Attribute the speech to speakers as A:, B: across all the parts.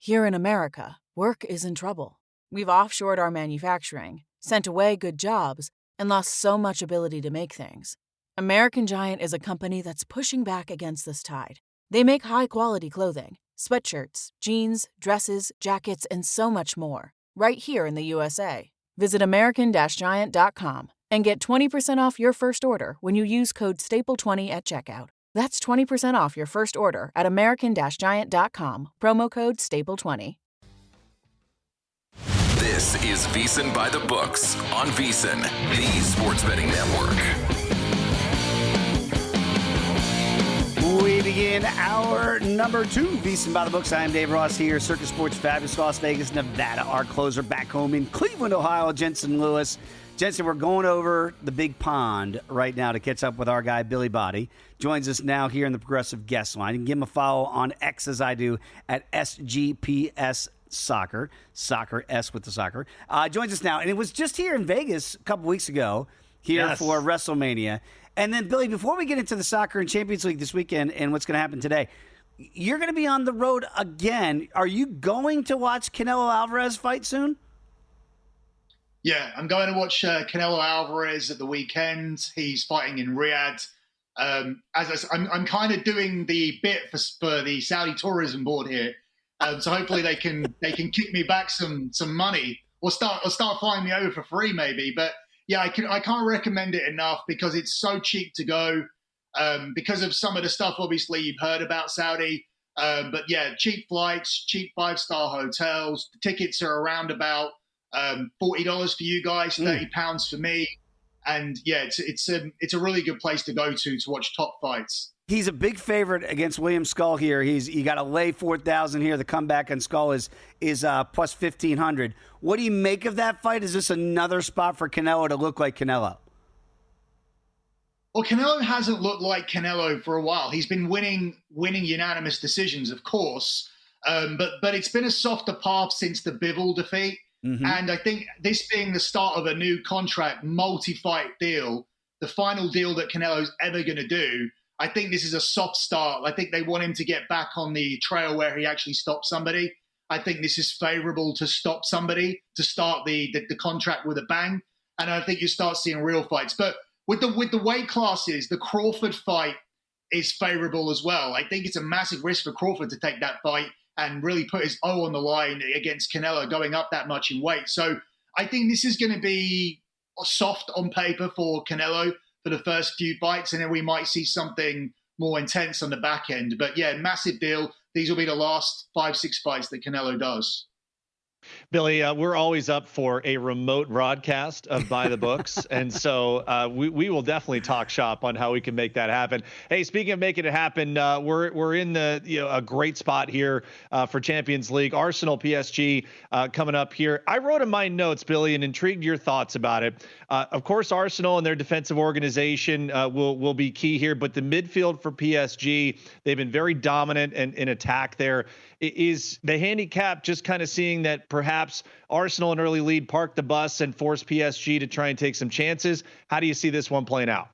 A: Here in America, work is in trouble. We've offshored our manufacturing, sent away good jobs, and lost so much ability to make things. American Giant is a company that's pushing back against this tide. They make high-quality clothing, sweatshirts, jeans, dresses, jackets, and so much more, right here in the USA. Visit American-Giant.com and get 20% off your first order when you use code STAPLE20 at checkout. That's 20% off your first order at American-Giant.com, promo code STAPLE20.
B: This is VSiN By The Books on VSiN, the sports betting network.
C: We begin hour number 2, VSiN By The Books. I am Dave Ross here, Circus Sports Fabulous Las Vegas, Nevada. Our closer back home in Cleveland, Ohio, Jensen Lewis. Jensen, we're going over the big pond right now to catch up with our guy, Billi Bhatti. Joins us now here in the Progressive Guest Line. You can give him a follow on X as I do at SGPS Soccer. Soccer, S with the soccer. Joins us now. And it was just here in Vegas a couple weeks ago here for WrestleMania. And then, Billy, before we get into the soccer and Champions League this weekend and what's going to happen today, you're going to be on the road again. Are you going to watch Canelo Alvarez fight soon?
D: Yeah, I'm going to watch Canelo Alvarez at the weekend. He's fighting in Riyadh. I'm kind of doing the bit for the Saudi Tourism Board here, so hopefully they can kick me back some money or start flying me over for free maybe. But yeah, I can't recommend it enough because it's so cheap to go because of some of the stuff obviously you've heard about Saudi. But yeah, cheap flights, cheap 5-star hotels. The tickets are around about $40 for you guys, £30 for me, and yeah, it's a really good place to go to watch top fights.
C: He's a big favorite against William Skull here. You got to lay 4,000 here. The comeback on Skull is plus 1,500. What do you make of that fight? Is this another spot for Canelo to look like Canelo?
D: Well, Canelo hasn't looked like Canelo for a while. He's been winning unanimous decisions, of course, but it's been a softer path since the Bivol defeat. Mm-hmm. And I think this being the start of a new contract, multi-fight deal, the final deal that Canelo's ever going to do, I think this is a soft start. I think they want him to get back on the trail where he actually stops somebody. I think this is favorable to stop somebody, to start the contract with a bang. And I think you start seeing real fights. But with the weight classes, the Crawford fight is favorable as well. I think it's a massive risk for Crawford to take that fight and really put his O on the line against Canelo going up that much in weight. So I think this is going to be soft on paper for Canelo for the first few fights, and then we might see something more intense on the back end. But yeah, massive deal. These will be the last 5-6 fights that Canelo does.
E: Billy, we're always up for a remote broadcast of By the Books, and so we will definitely talk shop on how we can make that happen. Hey, speaking of making it happen, we're in a great spot here for Champions League. Arsenal PSG coming up here. I wrote in my notes, Billy, and intrigued your thoughts about it. Of course, Arsenal and their defensive organization will be key here, but the midfield for PSG, they've been very dominant in attack there. Is the handicap just kind of seeing that perhaps Arsenal, an early lead, park the bus and force PSG to try and take some chances? How do you see this one playing out?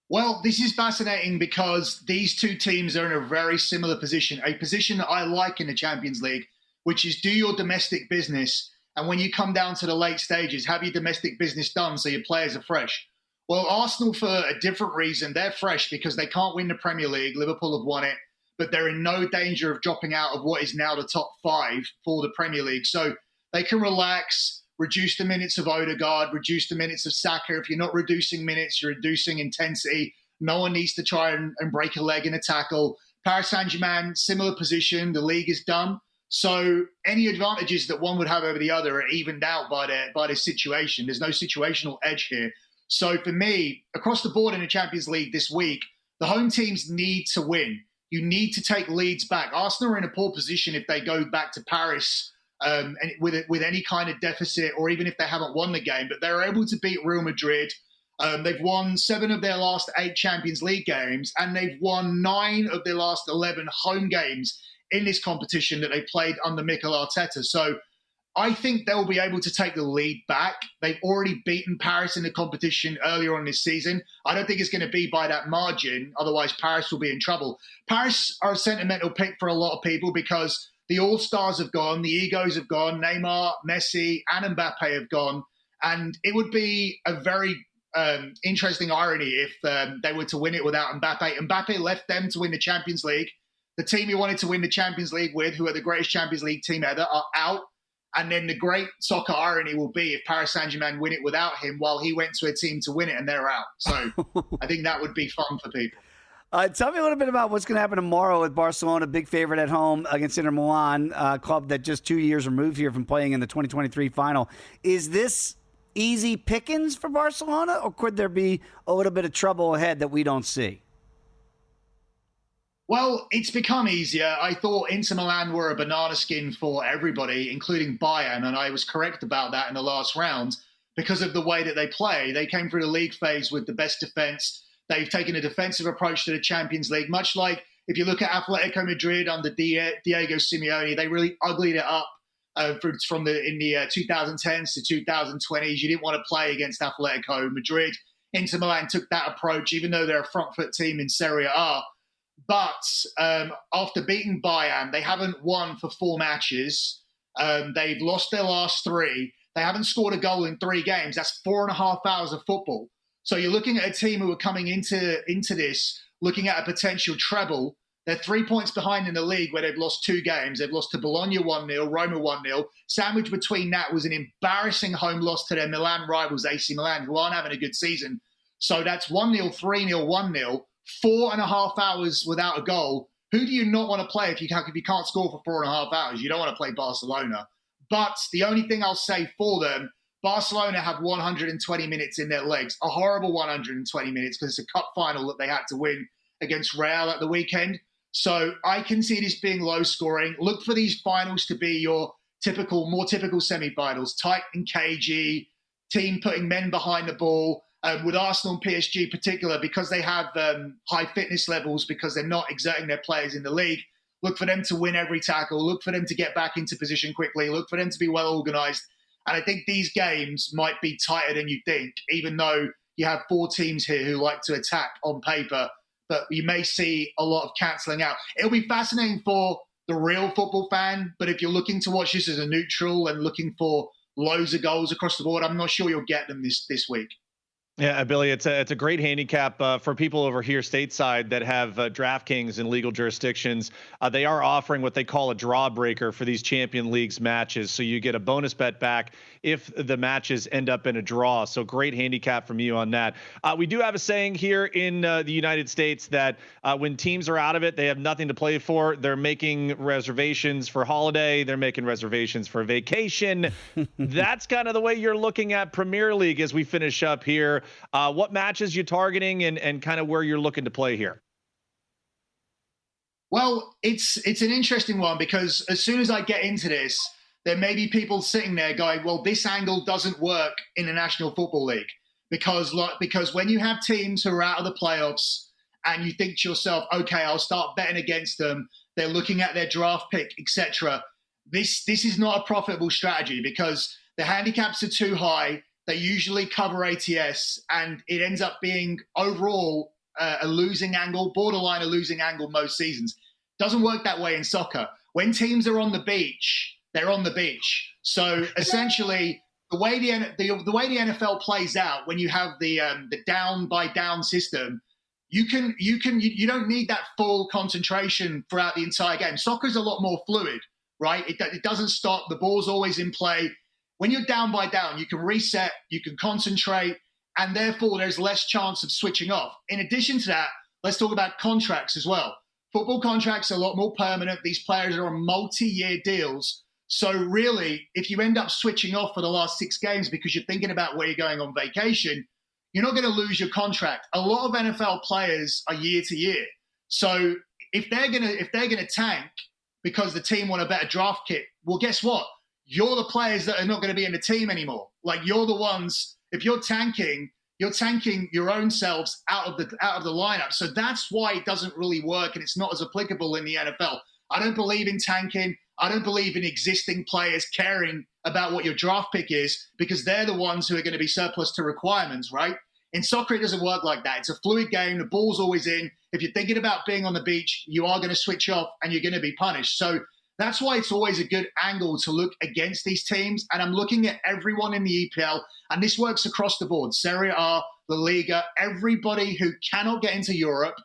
D: Well, this is fascinating because these two teams are in a very similar position, a position that I like in the Champions League, which is do your domestic business. And when you come down to the late stages, have your domestic business done so your players are fresh. Well, Arsenal, for a different reason, they're fresh because they can't win the Premier League. Liverpool have won it, but they're in no danger of dropping out of what is now the top 5 for the Premier League. So they can relax, reduce the minutes of Odegaard, reduce the minutes of Saka. If you're not reducing minutes, you're reducing intensity. No one needs to try and break a leg in a tackle. Paris Saint-Germain, similar position. The league is done. So any advantages that one would have over the other are evened out by their situation. There's no situational edge here. So for me, across the board in the Champions League this week, the home teams need to win. You need to take leads back. Arsenal are in a poor position if they go back to Paris and with any kind of deficit, or even if they haven't won the game. But they're able to beat Real Madrid. They've won 7 of their last 8 Champions League games, and they've won 9 of their last 11 home games in this competition that they played under Mikel Arteta. So I think they'll be able to take the lead back. They've already beaten Paris in the competition earlier on this season. I don't think it's going to be by that margin. Otherwise, Paris will be in trouble. Paris are a sentimental pick for a lot of people because the all-stars have gone, the egos have gone, Neymar, Messi, and Mbappe have gone. And it would be a very interesting irony if they were to win it without Mbappe. Mbappe left them to win the Champions League. The team he wanted to win the Champions League with, who are the greatest Champions League team ever, are out. And then the great soccer irony will be if Paris Saint-Germain win it without him while he went to a team to win it and they're out. So I think that would be fun for people.
C: Tell me a little bit about what's going to happen tomorrow with Barcelona, big favorite at home against Inter Milan, a club that just 2 years removed here from playing in the 2023 final. Is this easy pickings for Barcelona, or could there be a little bit of trouble ahead that we don't see?
D: Well, it's become easier. I thought Inter Milan were a banana skin for everybody, including Bayern, and I was correct about that in the last round because of the way that they play. They came through the league phase with the best defense. They've taken a defensive approach to the Champions League, much like if you look at Atletico Madrid under Diego Simeone, they really uglied it up from in the 2010s to 2020s. You didn't want to play against Atletico Madrid. Inter Milan took that approach, even though they're a front foot team in Serie A. But after beating Bayern, they haven't won for 4 matches. They've lost their last 3. They haven't scored a goal in 3 games. That's 4.5 hours of football. So you're looking at a team who are coming into this, looking at a potential treble. They're 3 points behind in the league where they've lost 2 games. They've lost to Bologna 1-0, Roma 1-0. Sandwiched between that was an embarrassing home loss to their Milan rivals, AC Milan, who aren't having a good season. So that's 1-0, 3-0, 1-0. 4.5 hours without a goal. Who do you not want to play if you can't score for 4.5 hours? You don't want to play Barcelona. But the only thing I'll say for them, Barcelona have 120 minutes in their legs, a horrible 120 minutes because it's a cup final that they had to win against Real at the weekend. So I can see this being low scoring. Look for these finals to be your more typical semi-finals, tight and cagey, team putting men behind the ball. With Arsenal and PSG in particular, because they have high fitness levels, because they're not exerting their players in the league, look for them to win every tackle, look for them to get back into position quickly, look for them to be well organised. And I think these games might be tighter than you think, even though you have 4 teams here who like to attack on paper, but you may see a lot of cancelling out. It'll be fascinating for the real football fan, but if you're looking to watch this as a neutral and looking for loads of goals across the board, I'm not sure you'll get them this week.
E: Yeah, Billy, it's a great handicap for people over here stateside that have DraftKings in legal jurisdictions. They are offering what they call a draw breaker for these Champion Leagues matches. So you get a bonus bet back if the matches end up in a draw. So great handicap from you on that. We do have a saying here in the United States that when teams are out of it, they have nothing to play for. They're making reservations for holiday. They're making reservations for vacation. That's kind of the way you're looking at Premier League as we finish up here. What matches you targeting and kind of where you're looking to play here?
D: Well, it's an interesting one because as soon as I get into this, there may be people sitting there going, well, this angle doesn't work in the National Football League because when you have teams who are out of the playoffs and you think to yourself, okay, I'll start betting against them, they're looking at their draft pick, etc. This is not a profitable strategy because the handicaps are too high. They usually cover ATS, and it ends up being overall a losing angle, borderline a losing angle most seasons. Doesn't work that way in soccer. When teams are on the beach, they're on the beach. So essentially, the way the NFL plays out, when you have the down by down system, you don't need that full concentration throughout the entire game. Soccer's a lot more fluid, right? It doesn't stop. The ball's always in play. When you're down by down, you can reset, you can concentrate, and therefore there's less chance of switching off. In addition to that, let's talk about contracts as well. Football contracts are a lot more permanent. These players are on multi-year deals. So really, if you end up switching off for the last 6 games because you're thinking about where you're going on vacation, you're not going to lose your contract. A lot of NFL players are year to year. So if they're gonna tank because the team want a better draft kit, well, guess what? You're the players that are not going to be in the team anymore. Like you're the ones. If you're tanking your own selves out of the lineup. So that's why it doesn't really work, and it's not as applicable in the NFL. I don't believe in tanking. I don't believe in existing players caring about what your draft pick is because they're the ones who are going to be surplus to requirements, right? In soccer, it doesn't work like that. It's a fluid game. The ball's always in. If you're thinking about being on the beach, you are going to switch off and you're going to be punished. So that's why it's always a good angle to look against these teams. And I'm looking at everyone in the EPL, and this works across the board. Serie A, La Liga, everybody who cannot get into Europe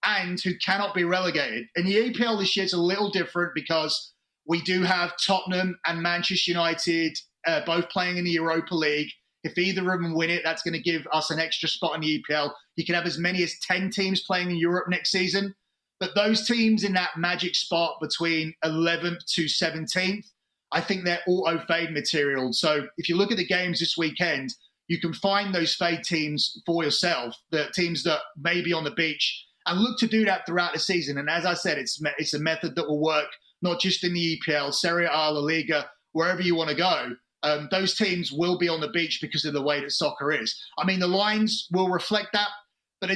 D: and who cannot be relegated. In the EPL this year, it's a little different because we do have Tottenham and Manchester United both playing in the Europa League. If either of them win it, that's going to give us an extra spot in the EPL. You can have as many as 10 teams playing in Europe next season. But those teams in that magic spot between 11th to 17th, I think they're auto-fade material. So if you look at the games this weekend, you can find those fade teams for yourself, the teams that may be on the beach, and look to do that throughout the season. And as I said, it's a method that will work not just in the EPL, Serie A, La Liga, wherever you want to go. Those teams will be on the beach because of the way that soccer is. I mean, the lines will reflect that. But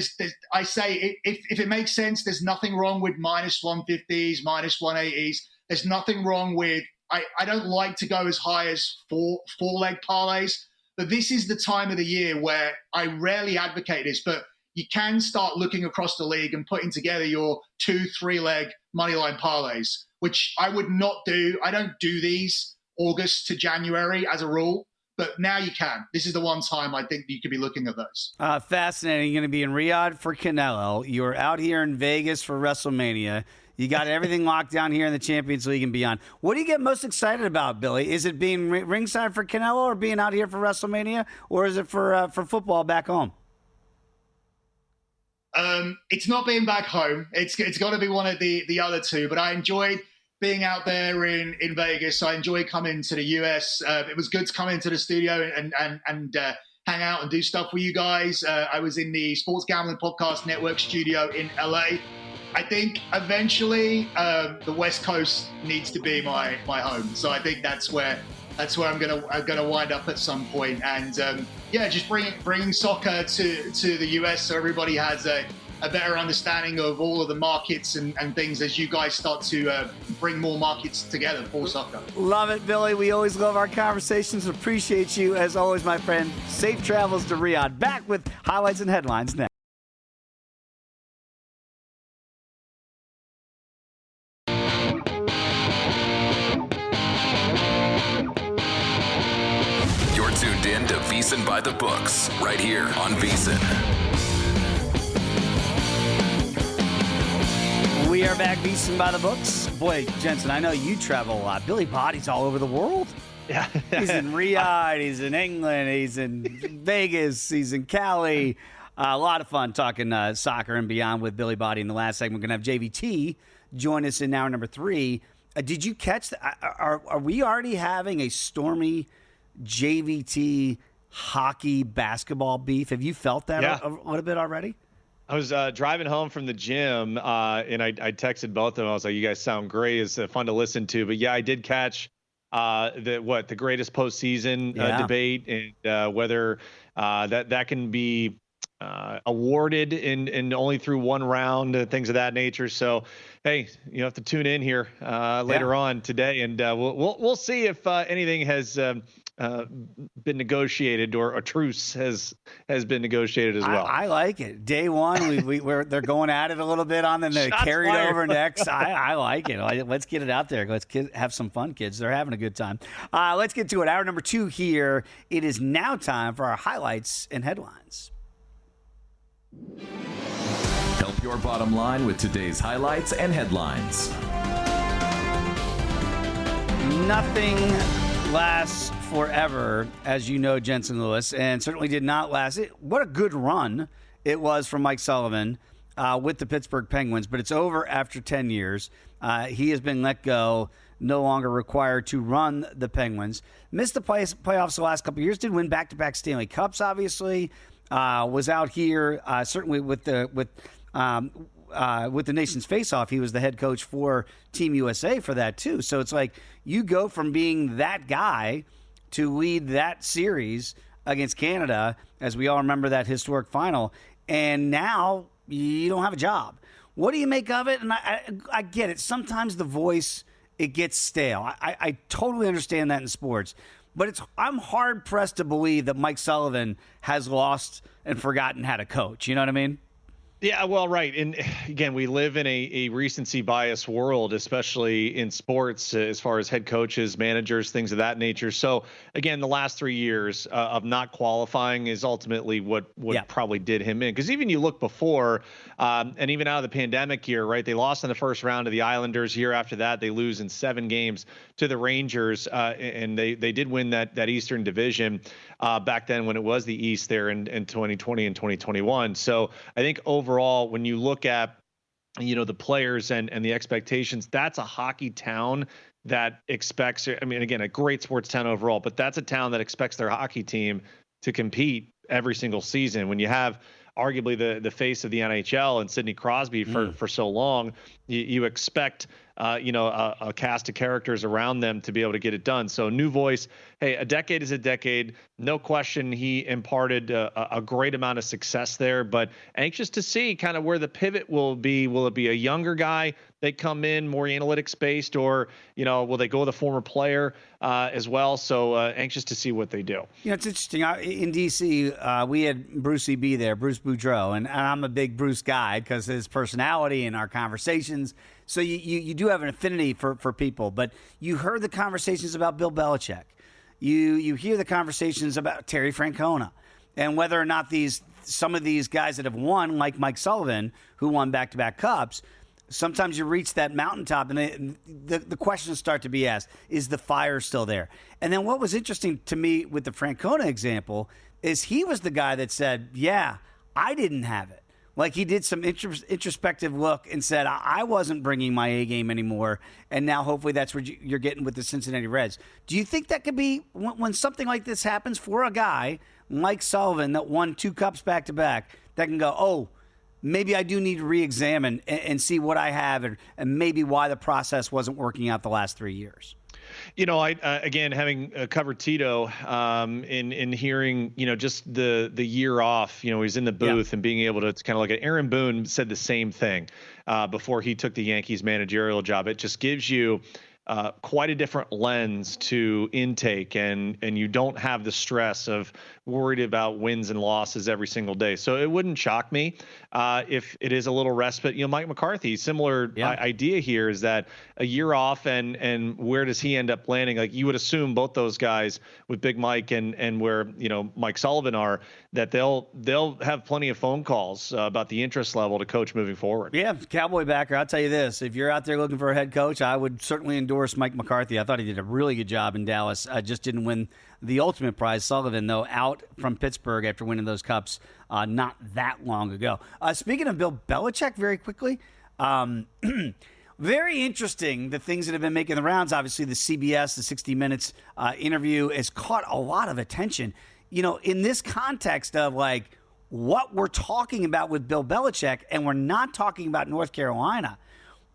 D: I say, if it makes sense, there's nothing wrong with minus 150s, minus 180s. There's nothing wrong with, I don't like to go as high as four-leg parlays. But this is the time of the year where I rarely advocate this, but you can start looking across the league and putting together your 2-3-leg moneyline parlays, which I would not do. I don't do these August to January as a rule. But now you can. This is the one time I think you could be looking at those.
C: Fascinating. You're going to be in Riyadh for Canelo. You're out here in Vegas for WrestleMania. You got everything locked down here in the Champions League and beyond. What do you get most excited about, Billy? Is it being ringside for Canelo or being out here for WrestleMania? Or is it for football back home?
D: It's not being back home. It's got to be one of the other two. But I enjoyed being out there in Vegas. I enjoy coming to the US. It was good to come into the studio and hang out and do stuff with you guys. I was in the Sports Gambling Podcast Network studio in LA. I think eventually the West Coast needs to be my home. So I think that's where I'm gonna wind up at some point. And just bringing soccer to the US so everybody has a better understanding of all of the markets and things as you guys start to bring more markets together for soccer.
C: Love it, Billy. We always love our conversations. Appreciate you, as always, my friend. Safe travels to Riyadh. Back with highlights and headlines next.
B: You're tuned in to VSiN By The Books, right here on VSiN.
C: We are back, VSiN By The Books. Boy, Jensen, I know you travel a lot. Billi Bhatti's all over the world.
E: Yeah.
C: He's in Riyadh, he's in England, he's in Vegas, he's in Cali. A lot of fun talking soccer and beyond with Billi Bhatti. In the last segment, we're going to have JVT join us in hour number 3. Did you catch are we already having a stormy JVT hockey basketball beef? Have you felt that a little bit already?
E: I was driving home from the gym, and I texted both of them. I was like, "You guys sound great. It's fun to listen to." But yeah, I did catch the greatest postseason debate, and whether that can be awarded in only through one round, things of that nature. So, hey, you have to tune in here later on today, and we'll see if anything has been negotiated or a truce has been negotiated as well.
C: I like it. Day one, they're going at it a little bit on, then they carried over next. I like it. Let's get it out there. Let's have some fun, kids. They're having a good time. Let's get to it. Hour number 2 here. It is now time for our highlights and headlines.
F: Help your bottom line with today's highlights and headlines.
C: Nothing lasts forever, as you know, Jensen Lewis, and certainly did not last. What a good run it was from Mike Sullivan with the Pittsburgh Penguins, but it's over after 10 years. He has been let go, no longer required to run the Penguins. Missed the playoffs the last couple of years, did win back-to-back Stanley Cups, obviously. Was out here, certainly with the nation's face-off. He was the head coach for Team USA for that, too. So it's like you go from being that guy to lead that series against Canada, as we all remember that historic final, and now you don't have a job. What do you make of it? And I get it. Sometimes the voice it gets stale. I totally understand that in sports, but I'm hard pressed to believe that Mike Sullivan has lost and forgotten how to coach. You know what I mean?
E: Yeah, well, right. And again, we live in a recency bias world, especially in sports, as far as head coaches, managers, things of that nature. So again, the last 3 years of not qualifying is ultimately what probably did him in. Because even you look before, and even out of the pandemic year, right? They lost in the first round to the Islanders. Year after that, they lose in 7 games to the Rangers, and they did win that Eastern Division back then when it was the East there in 2020 and 2021. So I think overall, when you look at the players and the expectations, that's a hockey town that expects, I mean, again, a great sports town overall, but that's a town that expects their hockey team to compete every single season. When you have arguably the face of the NHL and Sidney Crosby for so long, you expect a cast of characters around them to be able to get it done. So new voice, hey, a decade is a decade. No question he imparted a great amount of success there, but anxious to see kind of where the pivot will be. Will it be a younger guy they come in more analytics based, or will they go with a former player as well? So anxious to see what they do.
C: It's interesting. In DC, we had Brucey B there, Bruce Boudreau, and I'm a big Bruce guy because his personality and our conversations. So you do have an affinity for people, but you heard the conversations about Bill Belichick. You hear the conversations about Terry Francona and whether or not some of these guys that have won, like Mike Sullivan, who won back-to-back cups, sometimes you reach that mountaintop and the questions start to be asked, is the fire still there? And then what was interesting to me with the Francona example is he was the guy that said, yeah, I didn't have it. Like he did some introspective look and said, I wasn't bringing my A game anymore. And now hopefully that's where you're getting with the Cincinnati Reds. Do you think that could be when something like this happens for a guy like Sullivan that won 2 cups back to back that can go, oh, maybe I do need to reexamine and see what I have and maybe why the process wasn't working out the last 3 years?
E: I again, having covered Tito, in hearing, just the year off, he's in the booth and being able to kind of look at Aaron Boone said the same thing before he took the Yankees managerial job. It just gives you quite a different lens to intake, and you don't have the stress of worried about wins and losses every single day. So it wouldn't shock me if it is a little respite. Mike McCarthy, similar idea here is that a year off and where does he end up landing? Like you would assume both those guys with Big Mike and where Mike Sullivan are, that they'll have plenty of phone calls about the interest level to coach moving forward.
C: Yeah, Cowboy backer, I'll tell you this. If you're out there looking for a head coach, I would certainly endorse Mike McCarthy. I thought he did a really good job in Dallas. I just didn't win the ultimate prize. Sullivan, though, out from Pittsburgh after winning those cups not that long ago. Speaking of Bill Belichick, very quickly, very interesting, the things that have been making the rounds. Obviously, the CBS, the 60 Minutes interview has caught a lot of attention. In this context of like what we're talking about with Bill Belichick, and we're not talking about North Carolina.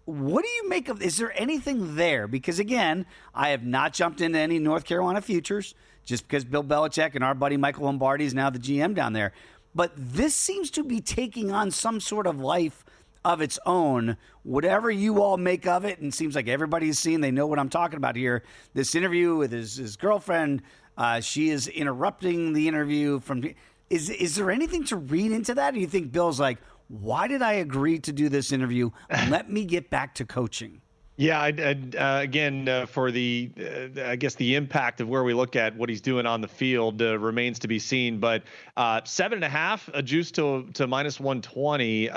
C: What do you make of? Is there anything there? Because again, I have not jumped into any North Carolina futures just because Bill Belichick and our buddy Michael Lombardi is now the GM down there. But this seems to be taking on some sort of life of its own. Whatever you all make of it, and it seems like everybody's seen, they know what I'm talking about here. This interview with his girlfriend, she is interrupting the interview from. Is there anything to read into that? Or do you think Bill's like, why did I agree to do this interview? Let me get back to coaching.
E: Yeah, again, for the, I guess the impact of where we look at what he's doing on the field remains to be seen. But 7.5 juiced to minus 120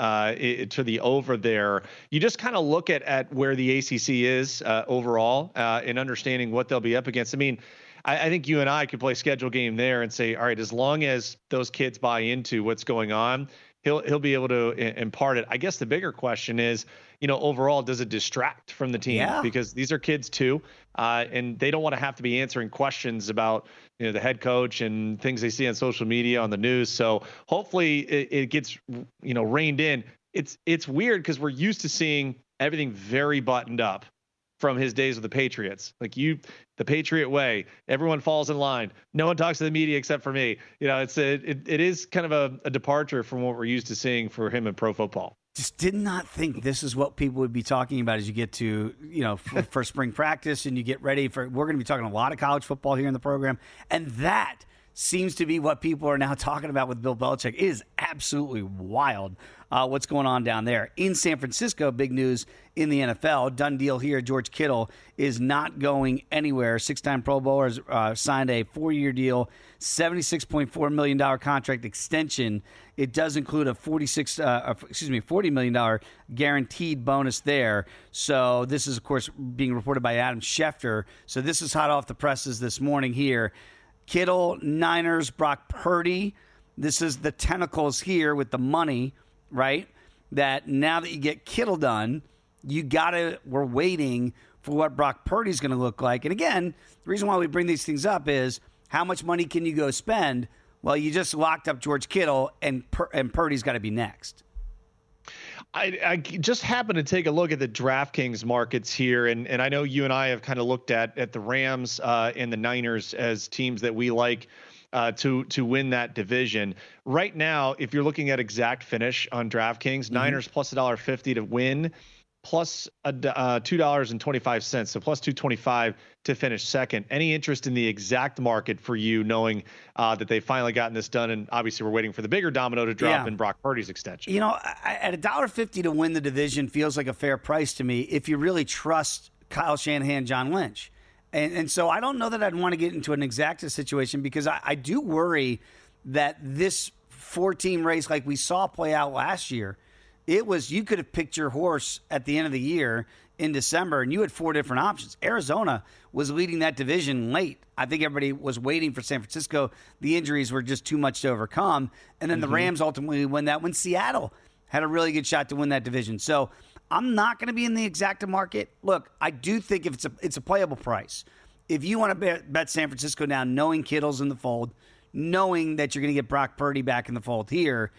E: to the over there. You just kind of look at where the ACC is overall in understanding what they'll be up against. I mean, I think you and I could play schedule game there and say, all right, as long as those kids buy into what's going on, he'll be able to impart it. I guess the bigger question is, overall, does it distract from the team?
C: Yeah.
E: Because these are kids too, and they don't want to have to be answering questions about the head coach and things they see on social media, on the news. So hopefully it gets reined in. It's weird because we're used to seeing everything very buttoned up from his days with the Patriots. Like the Patriot way, everyone falls in line. No one talks to the media except for me. It is kind of a departure from what we're used to seeing for him in pro football.
C: just did not think this is what people would be talking about as you get to, for spring practice and you get ready we're going to be talking a lot of college football here in the program. And that seems to be what people are now talking about with Bill Belichick. It is absolutely wild what's going on down there. In San Francisco, big news in the NFL. Done deal here. George Kittle is not going anywhere. Six-time Pro Bowler signed a 4-year deal, $76.4 million contract extension. It does include a $40 million guaranteed bonus there. So this is, of course, being reported by Adam Schefter. So this is hot off the presses this morning here. Kittle, Niners, Brock Purdy. This is the tentacles here with the money, right? That now that you get Kittle done, we're waiting for what Brock Purdy's going to look like. And again, the reason why we bring these things up is how much money can you go spend? Well, you just locked up George Kittle, and Purdy's got to be next.
E: I just happened to take a look at the DraftKings markets here, and I know you and I have kind of looked at the Rams and the Niners as teams that we like to win that division. Right now, if you're looking at exact finish on DraftKings, Niners plus $1.50 to win, plus $2.25, so plus $2.25 to finish second. Any interest in the exact market for you, knowing that they've finally gotten this done, and obviously we're waiting for the bigger domino to drop in Brock Purdy's extension?
C: At $1.50 to win the division feels like a fair price to me if you really trust Kyle Shanahan, John Lynch. And so I don't know that I'd want to get into an exacta situation, because I do worry that this 4-team race like we saw play out last year, you could have picked your horse at the end of the year in December, and you had 4 different options. Arizona was leading that division late. I think everybody was waiting for San Francisco. The injuries were just too much to overcome. And then the Rams ultimately win that when Seattle had a really good shot to win that division. So I'm not going to be in the exacta market. Look, I do think if it's a playable price. If you want to bet San Francisco now, knowing Kittle's in the fold, knowing that you're going to get Brock Purdy back in the fold here,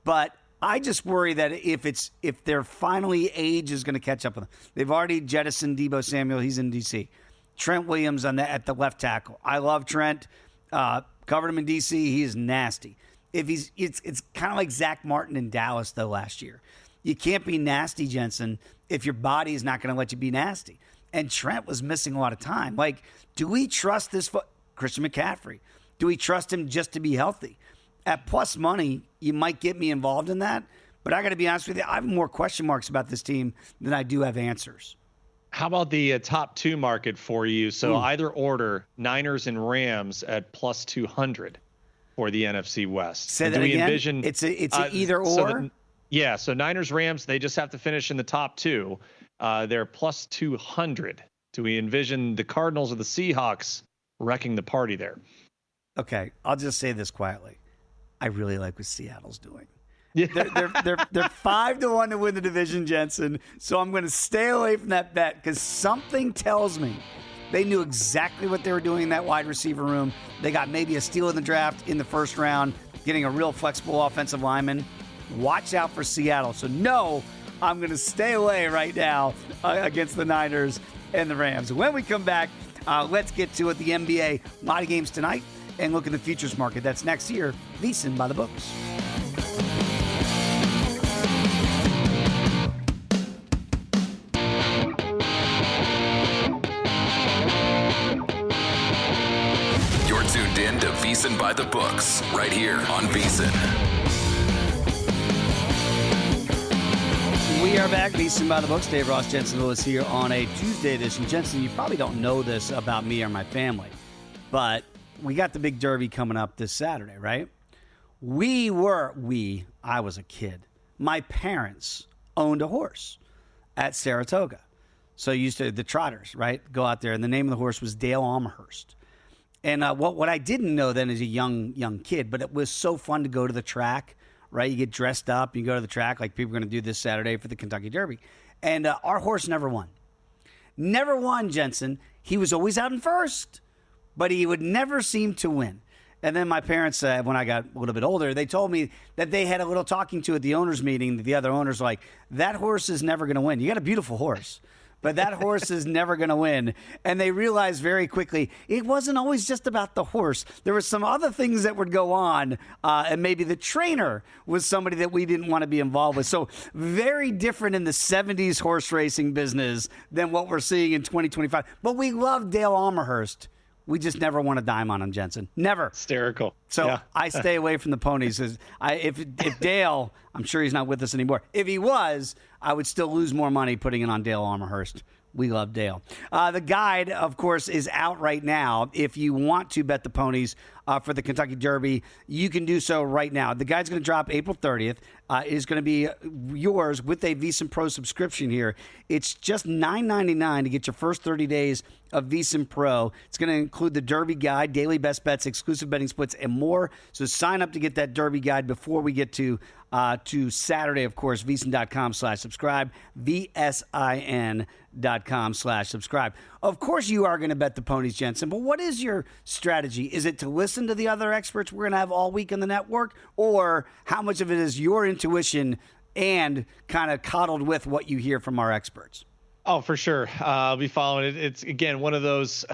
C: but I just worry that if their finally age is going to catch up with them. They've already jettisoned Deebo Samuel. He's in D.C. Trent Williams at the left tackle. I love Trent. Covered him in D.C. He is nasty. It's kind of like Zach Martin in Dallas, though, last year. You can't be nasty, Jensen, if your body is not going to let you be nasty. And Trent was missing a lot of time. Like, do we trust this Christian McCaffrey? Do we trust him just to be healthy? At plus money, you might get me involved in that. But I got to be honest with you, I have more question marks about this team than I do have answers.
E: How about the top 2 market for you? So either order, Niners and Rams at plus 200 for the NFC West.
C: Say that again?
E: Envision,
C: it's a either or?
E: So Niners, Rams, they just have to finish in the top 2. They're plus 200. Do we envision the Cardinals or the Seahawks wrecking the party there?
C: Okay, I'll just say this quietly. I really like what Seattle's doing. Yeah. They're 5-1 to win the division, Jensen. So I'm going to stay away from that bet, because something tells me they knew exactly what they were doing in that wide receiver room. They got maybe a steal in the draft in the first round, getting a real flexible offensive lineman. Watch out for Seattle. So no, I'm going to stay away right now against the Niners and the Rams. When we come back, let's get to it. The NBA, a lot of games tonight, and look at the futures market. That's next year. VSiN by the Books.
B: You're tuned in to VSiN by the Books, right here on VSiN.
C: We are back, VSiN by the Books. Dave Ross, Jensen Lewis here on a Tuesday edition. Jensen, you probably don't know this about me or my family, but we got the big derby coming up this Saturday, right? I was a kid. My parents owned a horse at Saratoga. So used to, the trotters, right, go out there, and the name of the horse was Dale Amherst. And what I didn't know then as a young kid, but it was so fun to go to the track, right? You get dressed up, you go to the track like people are going to do this Saturday for the Kentucky Derby. And our horse never won. Never won, Jensen. He was always out in first, but he would never seem to win. And then my parents, when I got a little bit older, they told me that they had a little talking to at the owners' meeting. The other owners were like, that horse is never going to win. You got a beautiful horse, but that horse is never going to win. And they realized very quickly it wasn't always just about the horse. There were some other things that would go on, and maybe the trainer was somebody that we didn't want to be involved with. So very different in the 70s horse racing business than what we're seeing in 2025. But we love Dale Almerhurst. We just never won a dime on him, Jensen. Never.
E: Hysterical.
C: So
E: yeah.
C: I stay away from the ponies. If Dale, I'm sure he's not with us anymore. If he was, I would still lose more money putting it on Dale Almerhurst. We love Dale. The guide, of course, is out right now. If you want to bet the ponies for the Kentucky Derby, you can do so right now. The guide's going to drop April 30th. It is going to be yours with a VSiN Pro subscription here. It's just $9.99 to get your first 30 days of VSiN Pro. It's going to include the Derby guide, daily best bets, exclusive betting splits, and more. So sign up to get that Derby guide before we get to Saturday, of course, VSiN.com/subscribe, VSIN.com/subscribe. Of course, you are going to bet the ponies, Jensen, but what is your strategy? Is it to listen to the other experts we're going to have all week in the network, or how much of it is your intuition and kind of coddled with what you hear from our experts?
E: Oh, for sure. I'll be following it. It's again one of those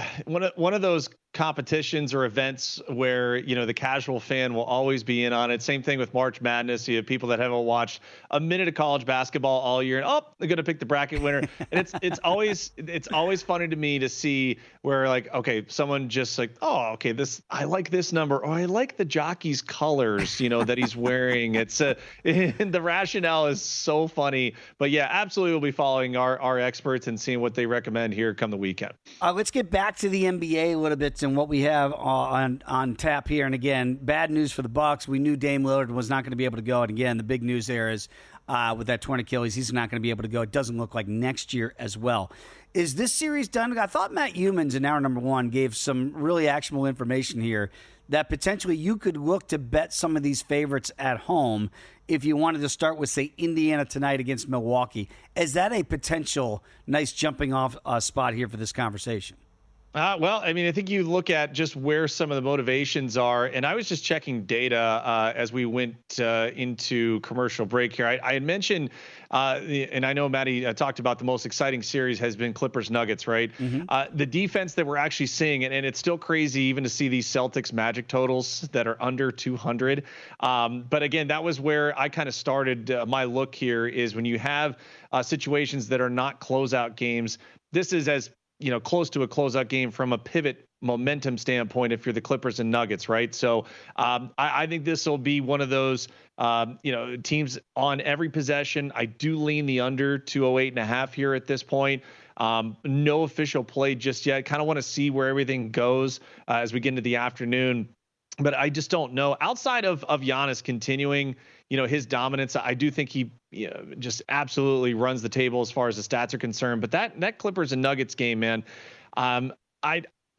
E: competitions or events where, you know, the casual fan will always be in on it. Same thing with March Madness. You have people that haven't watched a minute of college basketball all year, and they're going to pick the bracket winner. And it's always funny to me to see where, like, okay, someone just like, okay, I like this number, or I like the jockey's colors, you know, that he's wearing. And the rationale is so funny. But yeah, absolutely, we'll be following our experts and seeing what they recommend here come the weekend.
C: Let's get back to the NBA a little bit and what we have on tap here. And again, bad news for the Bucks. We knew Dame Lillard was not going to be able to go. And again, the big news there is with that torn Achilles, he's not going to be able to go. It doesn't look like next year as well. Is this series done? I thought Matt Humans in hour number one gave some really actionable information here that potentially you could look to bet some of these favorites at home if you wanted to start with, say, Indiana tonight against Milwaukee. Is that a potential nice jumping off spot here for this conversation?
E: Well, I mean, I think you look at just where some of the motivations are, and I was just checking data as we went into commercial break here. I had mentioned, and I know Maddie talked about the most exciting series has been Clippers Nuggets, right? Mm-hmm. The defense that we're actually seeing, and it's still crazy even to see these Celtics Magic totals that are under 200. But again, that was where I kind of started my look here is when you have situations that are not closeout games. This is as close to a closeout game from a pivot momentum standpoint if you're the Clippers and Nuggets, right? So I think this will be one of those, teams on every possession. I do lean the under 208.5 here at this point. No official play just yet. Kind of want to see where everything goes as we get into the afternoon. But I just don't know. Outside of Giannis continuing, his dominance, I do think he just absolutely runs the table as far as the stats are concerned. But that Clippers and Nuggets game, man, I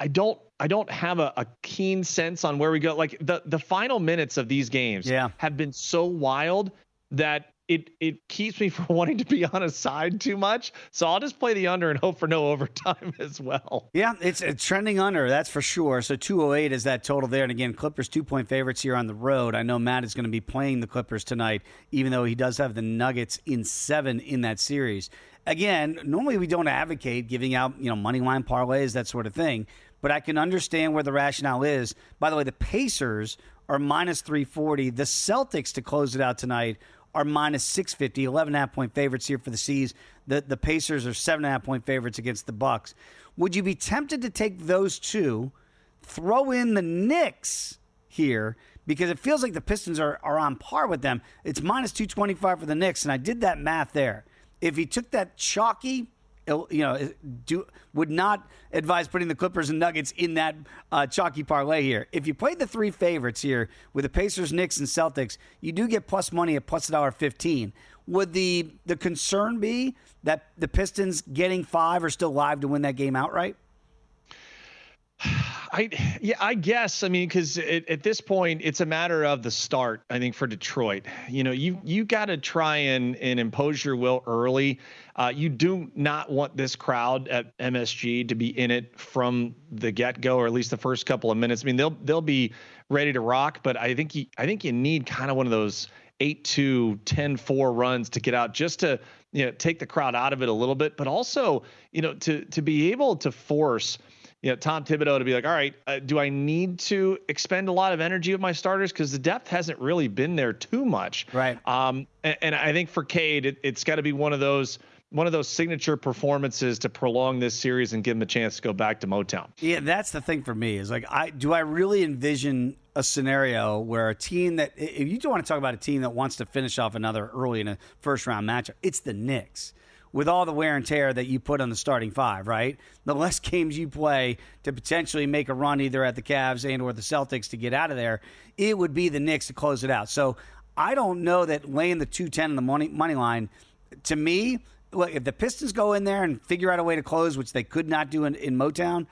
E: don't have a keen sense on where we go. Like the final minutes of these games have been so wild that it keeps me from wanting to be on a side too much. So I'll just play the under and hope for no overtime as well. Yeah,
C: it's trending under, that's for sure. So 208 is that total there. And again, Clippers 2-point favorites here on the road. I know Matt is going to be playing the Clippers tonight, even though he does have the Nuggets in 7 in that series. Again, normally we don't advocate giving out, money line parlays, that sort of thing. But I can understand where the rationale is. By the way, the Pacers are minus 340. The Celtics to close it out tonight are minus 650, 11.5-point favorites here for the C's. The Pacers are 7.5-point favorites against the Bucks. Would you be tempted to take those two, throw in the Knicks here, because it feels like the Pistons are on par with them? It's minus 225 for the Knicks, and I did that math there. If he took that chalky, would not advise putting the Clippers and Nuggets in that chalky parlay here. If you played the 3 favorites here with the Pacers, Knicks, and Celtics, you do get plus money at plus $1.15. Would the concern be that the Pistons getting 5 are still live to win that game outright?
E: I guess. I mean, because at this point, it's a matter of the start, I think, for Detroit. You got to try and impose your will early. You do not want this crowd at MSG to be in it from the get-go, or at least the first couple of minutes. I mean, they'll be ready to rock, but I think you need kind of one of those 8-2, 10-4 runs to get out, just to, take the crowd out of it a little bit, but also, to be able to force, Tom Thibodeau to be like, all right, do I need to expend a lot of energy with my starters? Because the depth hasn't really been there too much.
C: Right.
E: And I think for Cade, it's got to be one of those signature performances to prolong this series and give him a chance to go back to Motown.
C: Yeah, that's the thing for me is like, do I really envision a scenario where a team that, if you do want to talk about a team that wants to finish off another early in a first round matchup, it's the Knicks. With all the wear and tear that you put on the starting five, right? The less games you play to potentially make a run either at the Cavs and or the Celtics to get out of there, it would be the Knicks to close it out. So I don't know that laying the 210 in the money line, to me, look, if the Pistons go in there and figure out a way to close, which they could not do in Motown,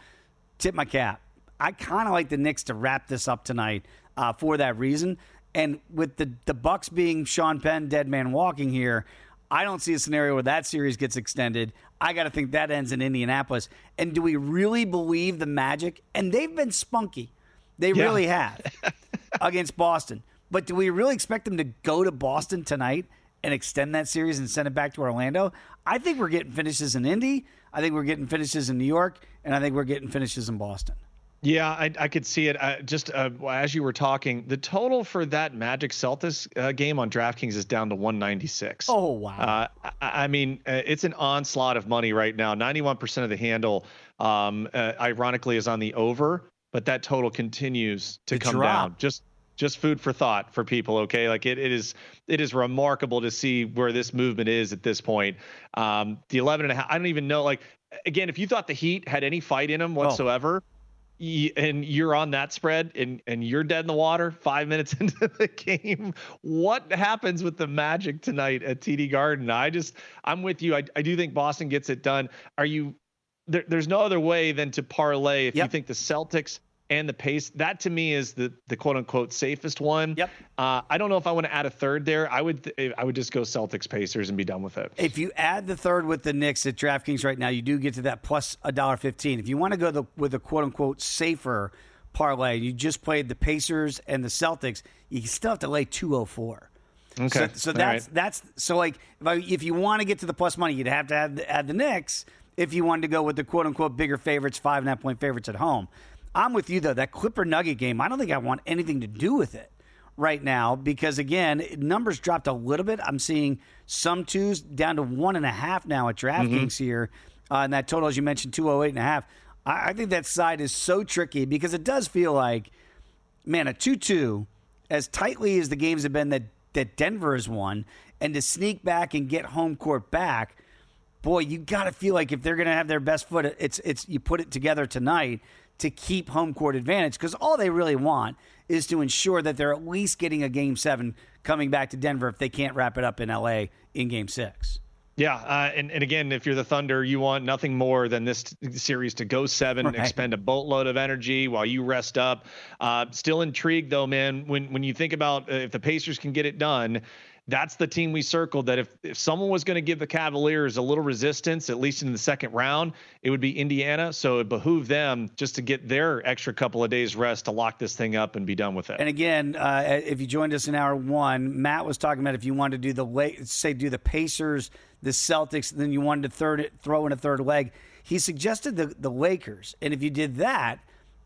C: tip my cap. I kind of like the Knicks to wrap this up tonight for that reason. And with the Bucks being Sean Penn, dead man walking here, I don't see a scenario where that series gets extended. I got to think that ends in Indianapolis. And do we really believe the Magic? And they've been spunky. They really have against Boston. But do we really expect them to go to Boston tonight and extend that series and send it back to Orlando? I think we're getting finishes in Indy. I think we're getting finishes in New York. And I think we're getting finishes in Boston.
E: Yeah, I could see it. As you were talking, the total for that Magic Celtics game on DraftKings is down to 196.
C: Oh, wow.
E: I mean, it's an onslaught of money right now. 91% of the handle, ironically, is on the over, but that total continues to come down. Just food for thought for people. Okay, like it is remarkable to see where this movement is at this point. The 11.5. I don't even know. Like, again, if you thought the Heat had any fight in them whatsoever. And you're on that spread and you're dead in the water 5 minutes into the game, what happens with the Magic tonight at TD Garden? I'm with you. I do think Boston gets it done. There's no other way than to parlay if you think the Celtics and the pace. That to me is the quote unquote safest one. Yep. I don't know if I want to add a third there. I would just go Celtics Pacers and be done with it.
C: If you add the third with the Knicks at DraftKings right now, you do get to that plus $1.15. If you want to go with the quote unquote safer parlay, you just played the Pacers and the Celtics, you still have to lay 204.
E: Okay.
C: So that's so like if you want to get to the plus money, you'd have to add the Knicks. If you wanted to go with the quote unquote bigger favorites, 5.5 point favorites at home. I'm with you, though. That Clipper Nugget game, I don't think I want anything to do with it right now because, again, numbers dropped a little bit. I'm seeing some twos down to 1.5 now at DraftKings here. And that total, as you mentioned, 208.5. I think that side is so tricky because it does feel like, man, a 2-2, as tightly as the games have been that Denver has won, and to sneak back and get home court back, boy, you got to feel like if they're going to have their best foot, it's you put it together tonight to keep home court advantage because all they really want is to ensure that they're at least getting a Game 7 coming back to Denver if they can't wrap it up in L.A. in Game 6.
E: Yeah, and again, if you're the Thunder, you want nothing more than this series to go 7, expend a boatload of energy while you rest up. Still intrigued, though, man, when you think about if the Pacers can get it done, that's the team we circled that if someone was going to give the Cavaliers a little resistance, at least in the second round, it would be Indiana. So it behooved them just to get their extra couple of days rest to lock this thing up and be done with it.
C: And again, if you joined us in hour one, Matt was talking about if you wanted to do do the Pacers, the Celtics, then you wanted to throw in a third leg. He suggested the Lakers. And if you did that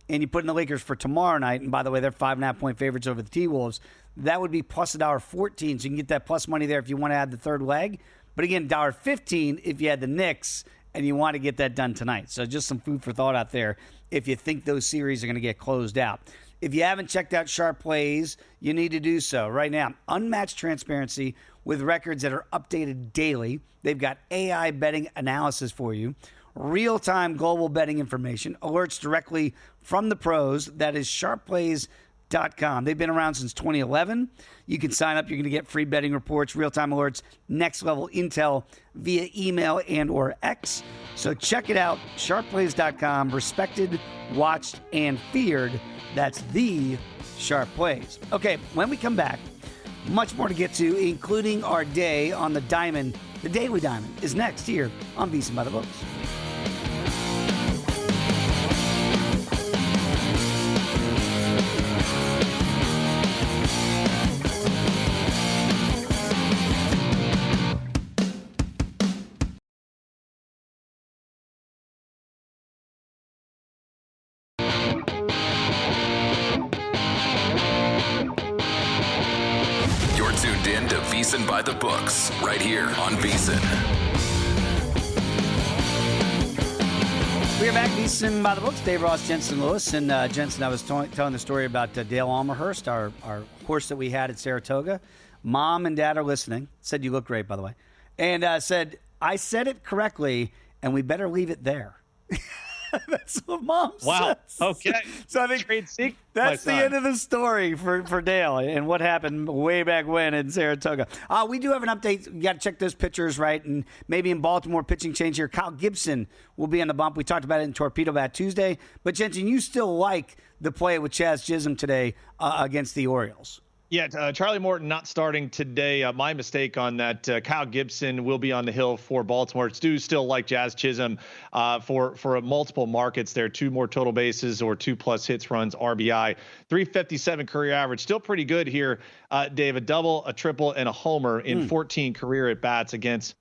C: and you put in the Lakers for tomorrow night, and by the way, they're 5.5 point favorites over the T-Wolves, that would be plus $1.14, so you can get that plus money there if you want to add the third leg. But again, $1.15 if you had the Knicks and you want to get that done tonight. So just some food for thought out there if you think those series are going to get closed out. If you haven't checked out Sharp Plays, you need to do so right now. Unmatched transparency with records that are updated daily. They've got AI betting analysis for you, real-time global betting information, alerts directly from the pros. That is sharpplays.com. They've been around since 2011. You can sign up. You're going to get free betting reports, real-time alerts, next-level intel via email and or X. So check it out, sharpplays.com. Respected, watched, and feared. That's the Sharp Plays. Okay, when we come back, much more to get to, including our day on the Diamond. The Daily Diamond is next here on VSiN By The Books.
B: VSiN By The Books, right here on VSiN.
C: We are back, VSiN By The Books. Dave Ross, Jensen Lewis. And Jensen, I was telling the story about Dale Almerhurst, our horse that we had at Saratoga. Mom and Dad are listening. Said you look great, by the way. And said, I said it correctly, and we better leave it there. That's what Mom
E: Wow.
C: says.
E: Okay.
C: So I think that's the end of the story for Dale and what happened way back when in Saratoga. We do have an update. You got to check those pitchers, right? And maybe in Baltimore, pitching change here. Kyle Gibson will be on the bump. We talked about it in Torpedo Bat Tuesday. But, Jensen, you still like the play with Chaz Chisholm today against the Orioles.
E: Yeah, Charlie Morton not starting today. My mistake on that. Kyle Gibson will be on the hill for Baltimore. Do still like Jazz Chisholm for multiple markets there. 2 more total bases or 2+ hits, runs, RBI. 357 career average. Still pretty good here, Dave. A double, a triple, and a homer in 14 career at-bats against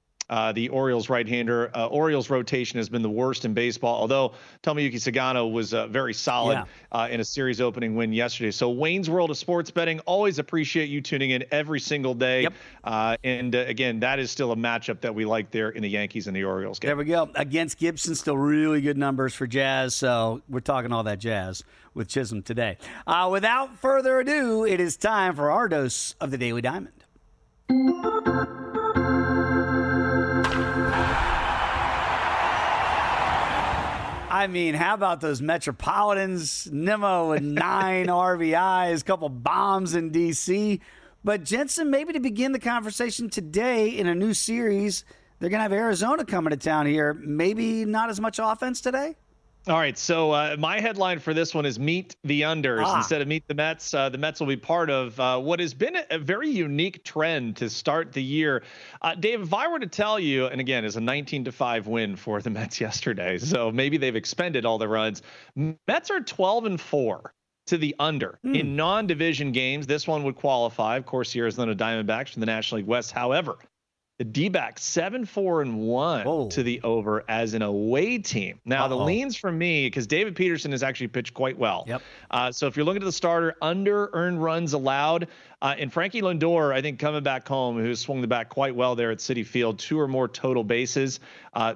E: the Orioles right-hander. Orioles rotation has been the worst in baseball, although Tomoyuki Sagano was very solid in a series opening win yesterday. So Wayne's World of Sports Betting, always appreciate you tuning in every single day. And again, that is still a matchup that we like there in the Yankees and the Orioles game.
C: There we go. Against Gibson, still really good numbers for Jazz. So we're talking all that jazz with Chisholm today. Without further ado, it is time for our dose of the Daily Diamond. I mean, how about those Metropolitans? Nimmo with 9 RBIs, a couple bombs in D.C. But Jensen, maybe to begin the conversation today in a new series, they're going to have Arizona coming to town here. Maybe not as much offense today?
E: All right, so my headline for this one is Meet the Unders instead of Meet the Mets. The Mets will be part of what has been a very unique trend to start the year. Dave, if I were to tell you, and again, it's a 19-5 win for the Mets yesterday, so maybe they've expended all the runs. Mets are 12-4 to the under in non-division games. This one would qualify. Of course, the Arizona Diamondbacks from the National League West. However, the D-backs 7-4-1 to the over as an away team. Now, the leans for me, because David Peterson has actually pitched quite well. So if you're looking at the starter, under earned runs allowed. And Frankie Lindor, I think, coming back home, who's swung the bat quite well there at Citi Field, 2 or more total bases.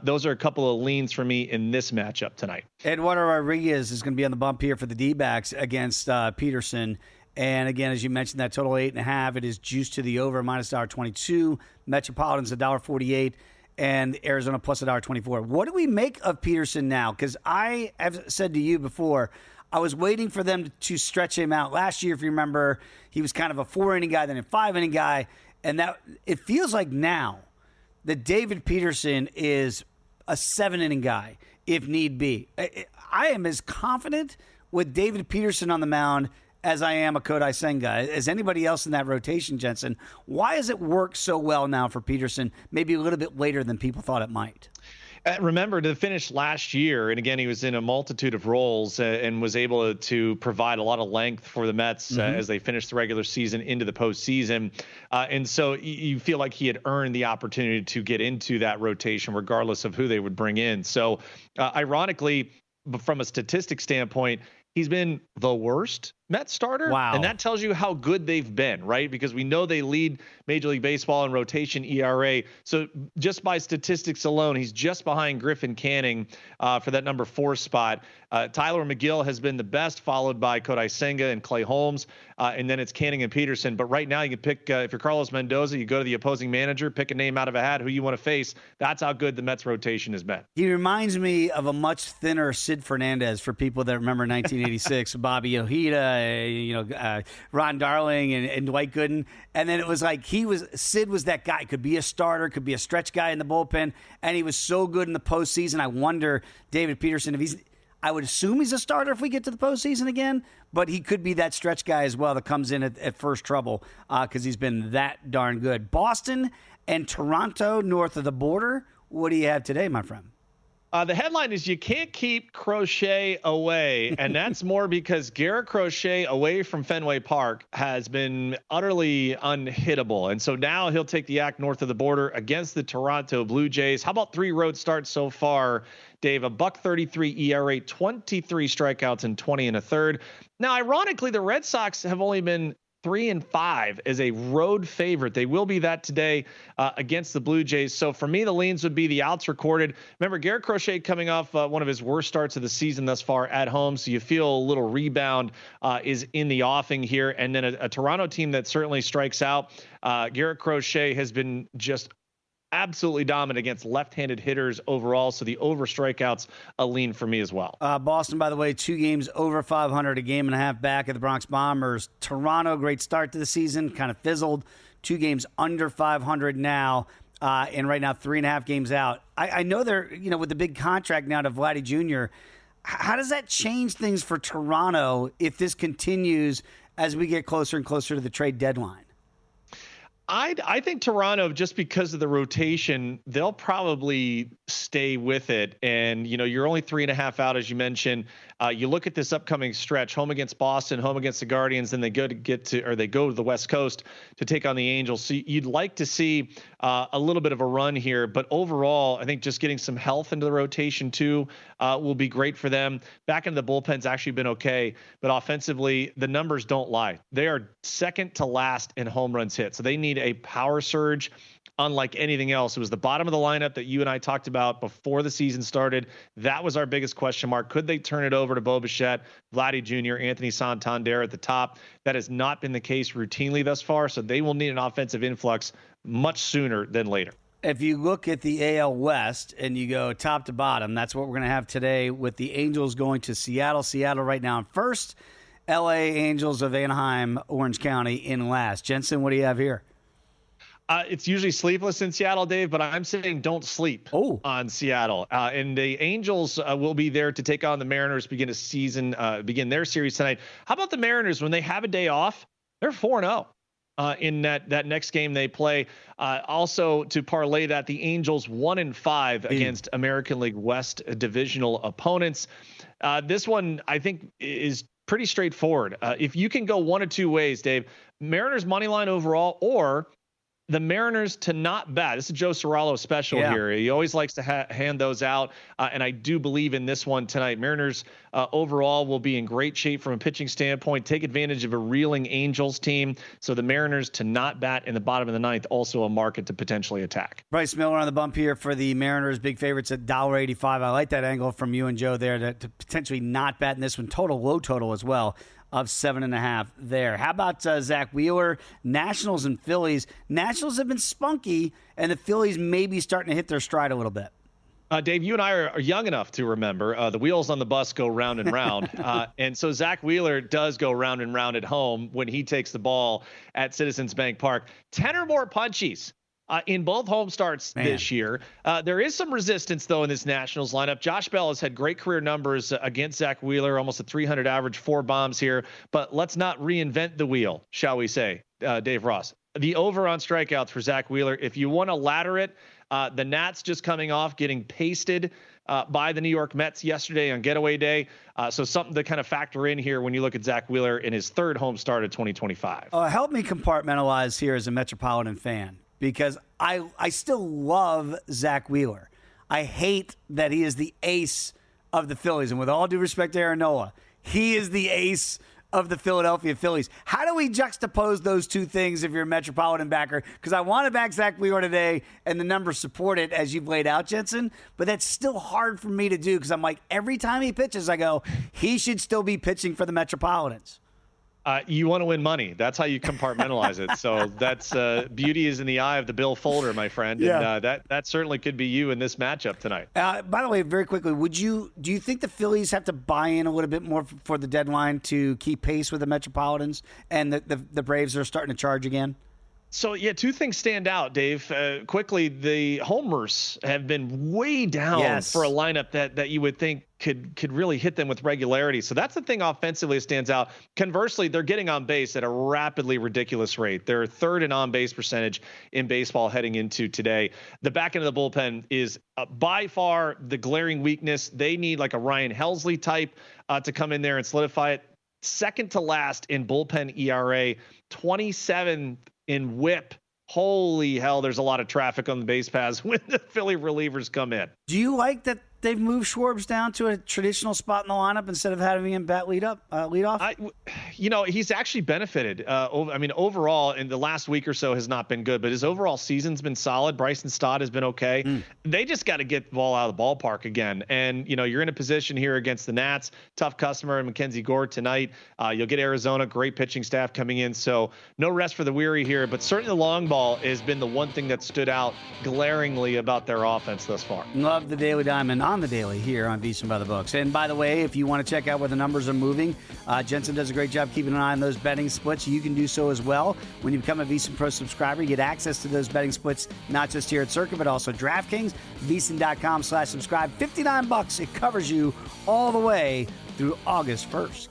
E: Those are a couple of leans for me in this matchup tonight. Eduardo
C: Rodriguez is going to be on the bump here for the D-backs against Peterson. And again, as you mentioned, that total 8.5, it is juiced to the over minus $1.22. Metropolitans $1.48, and Arizona plus $1.24. What do we make of Peterson now? Because I have said to you before, I was waiting for them to stretch him out. Last year, if you remember, he was kind of a 4-inning guy, then a 5-inning guy, and that it feels like now that David Peterson is a 7-inning guy, if need be. I am as confident with David Peterson on the mound as I am a Kodai Senga, as anybody else in that rotation, Jensen. Why has it worked so well now for Peterson, maybe a little bit later than people thought it might?
E: Remember, to finish last year, and again, he was in a multitude of roles and was able to provide a lot of length for the Mets as they finished the regular season into the postseason. And so you feel like he had earned the opportunity to get into that rotation regardless of who they would bring in. So ironically, from a statistic standpoint, he's been the worst Mets starter.
C: Wow.
E: And that tells you how good they've been, right? Because we know they lead Major League Baseball in rotation ERA. So just by statistics alone, he's just behind Griffin Canning for that number 4 spot. Tyler McGill has been the best, followed by Kodai Senga and Clay Holmes. And then it's Canning and Peterson. But right now you can pick, if you're Carlos Mendoza, you go to the opposing manager, pick a name out of a hat who you want to face. That's how good the Mets rotation has been.
C: He reminds me of a much thinner Sid Fernandez for people that remember 1986, Bobby Ojeda, Ron Darling and Dwight Gooden. And then it was like Sid was that guy. Could be a starter, could be a stretch guy in the bullpen. And he was so good in the postseason. I wonder, David Peterson, I would assume he's a starter if we get to the postseason again, but he could be that stretch guy as well that comes in at first trouble because he's been that darn good. Boston and Toronto north of the border. What do you have today, my friend?
E: The headline is you can't keep Crochet away, and that's more because Garrett Crochet away from Fenway Park has been utterly unhittable. And so now he'll take the act north of the border against the Toronto Blue Jays. How about 3 road starts so far, Dave? A $1.33 ERA, 23 strikeouts, and 20 1/3. Now, ironically, the Red Sox have only been 3-5 as a road favorite. They will be that today against the Blue Jays. So for me, the leans would be the outs recorded. Remember, Garrett Crochet coming off one of his worst starts of the season thus far at home. So you feel a little rebound is in the offing here. And then a Toronto team that certainly strikes out. Garrett Crochet has been just absolutely dominant against left-handed hitters overall. So the over strikeouts a lean for me as well.
C: Boston, by the way, 2 games over 500, a game and a half back at the Bronx Bombers. Toronto, great start to the season, kind of fizzled. 2 games under 500 now, and right now 3.5 games out. I know they're, with the big contract now to Vladdy Jr., how does that change things for Toronto if this continues as we get closer and closer to the trade deadline?
E: I think Toronto, just because of the rotation, they'll probably stay with it. And, you're only 3.5 out, as you mentioned. You look at this upcoming stretch, home against Boston, home against the Guardians, then they go to the West Coast to take on the Angels. So you'd like to see a little bit of a run here. But overall, I think just getting some health into the rotation too will be great for them. Back into the bullpen's actually been okay. But offensively, the numbers don't lie. They are second to last in home runs hit. So they need a power surge unlike anything else. It was the bottom of the lineup that you and I talked about before the season started. That was our biggest question mark. Could they turn it over to Bo Bichette, Vladdy Jr., Anthony Santander at the top? That has not been the case routinely thus far, so they will need an offensive influx much sooner than later.
C: If you look at the AL West and you go top to bottom, that's what we're going to have today with the Angels going to Seattle. Seattle right now in first, LA Angels of Anaheim, Orange County in last. Jensen, what do you have here?
E: It's usually sleepless in Seattle, Dave, but I'm saying don't sleep on Seattle. And the Angels will be there to take on the Mariners, begin their series tonight. How about the Mariners when they have a day off? They're 4-0 in that next game they play. Also, to parlay that, the Angels 1-5 against American League West divisional opponents. This one, I think, is pretty straightforward. If you can go one of two ways, Dave, Mariners money line overall or the Mariners to not bat. This is Joe Cirallo special here. He always likes to hand those out, and I do believe in this one tonight. Mariners overall will be in great shape from a pitching standpoint, take advantage of a reeling Angels team. So the Mariners to not bat in the bottom of the ninth, also a market to potentially attack.
C: Bryce Miller on the bump here for the Mariners, big favorites at $1.85. I like that angle from you and Joe there to potentially not bat in this one. Low total as well of 7.5 there. How about Zach Wheeler? Nationals and Phillies. Nationals have been spunky, and the Phillies may be starting to hit their stride a little bit.
E: Dave, you and I are young enough to remember the wheels on the bus go round and round. And so Zach Wheeler does go round and round at home when he takes the ball at Citizens Bank Park. 10 or more punchies in both home starts this year. There is some resistance, though, in this Nationals lineup. Josh Bell has had great career numbers against Zach Wheeler, almost a 300 average, 4 bombs here. But let's not reinvent the wheel, shall we say, Dave Ross. The over on strikeouts for Zach Wheeler, if you want to ladder it, the Nats just coming off getting pasted by the New York Mets yesterday on getaway day. So something to kind of factor in here when you look at Zach Wheeler in his third home start of 2025.
C: Help me compartmentalize here as a Metropolitan fan, because I still love Zach Wheeler. I hate that he is the ace of the Phillies. And with all due respect to Aaron Nola, he is the ace of the Philadelphia Phillies. How do we juxtapose those two things if you're a Metropolitan backer? Because I want to back Zach Wheeler today, and the numbers support it as you've laid out, Jensen. But that's still hard for me to do because I'm like, every time he pitches, I go, he should still be pitching for the Metropolitans.
E: You want to win money. That's how you compartmentalize it. So that's beauty is in the eye of the bill folder, my friend.
C: Yeah.
E: And that certainly could be you in this matchup tonight.
C: By the way, very quickly, do you think the Phillies have to buy in a little bit more for the deadline to keep pace with the Metropolitans, and the Braves are starting to charge again?
E: So, yeah, two things stand out, Dave. Quickly, the homers have been way down for a lineup that you would think could really hit them with regularity. So that's the thing offensively that stands out. Conversely, they're getting on base at a rapidly ridiculous rate. They're third in on-base percentage in baseball heading into today. The back end of the bullpen is by far the glaring weakness. They need like a Ryan Helsley type to come in there and solidify it. Second to last in bullpen ERA, 27th in whip. Holy hell, there's a lot of traffic on the base paths when the Philly relievers come in.
C: Do you like that they've moved Schwartz down to a traditional spot in the lineup instead of having him bat lead off?
E: He's actually benefited. Overall, in the last week or so has not been good, but his overall season's been solid. Bryson Stott has been okay. They just got to get the ball out of the ballpark again. And, you're in a position here against the Nats. Tough customer, Mackenzie Gore tonight. You'll get Arizona, great pitching staff coming in. So no rest for the weary here, but certainly the long ball has been the one thing that stood out glaringly about their offense thus far.
C: Love the Daily Diamond on the Daily here on VSiN By The Books. And by the way, if you want to check out where the numbers are moving, Jensen does a great job keeping an eye on those betting splits. You can do so as well. When you become a VSiN Pro subscriber, you get access to those betting splits, not just here at Circa, but also DraftKings, VSiN.com/subscribe. $59. It covers you all the way through August 1st.